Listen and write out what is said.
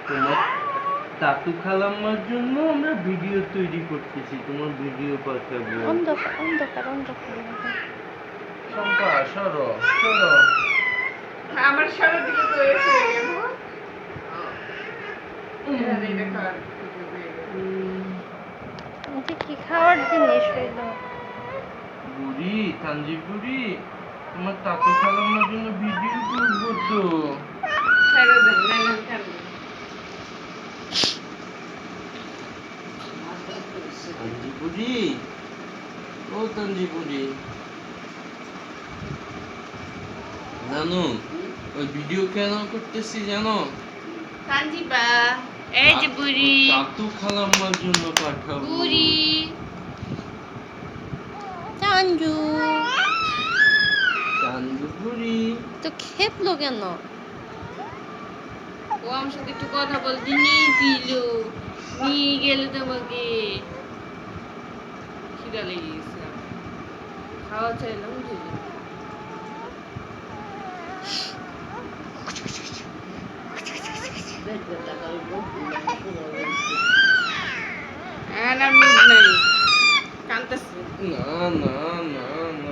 তোমার তাতু খালাম্মার জন্য আমরা ভিডিও তৈরি করতেছি, তোমার ভিডিও পাঠাবো। অন্ধকার অন্ধকার অন্ধকার শম্পা সরো সরো। আমার সবার দিকে তো এসে গেল। এটা খাওয়ার এটা কি খাওয়ার জিনিস হইলো? বুড়ি তানজি বুড়ি, তোমার তাতু খালাম্মার জন্য ভিডিও করবো তো। ছেড়ে দেন, নাইলে কেন? তানজি বুড়ি, ও তানজি বুড়ি, জানো ওই ভিডিও কেন করতেছি জানো? তানজিবা, এই যে বুড়ি, তাতু খালাম্মার জন্য পাঠাবো। বুড়ি। চাঞ্জু চান্দু বুড়ি, তো খেপলো কেন? ও আমার সাথে একটু কথা বলতে নিয়েছিল, নিয়ে গেল তোমাকে। খিদা লেগে গেছে আমার। খাওয়া চাইলাম দিল। আর মুড নাই, কাঁদতেছে। না না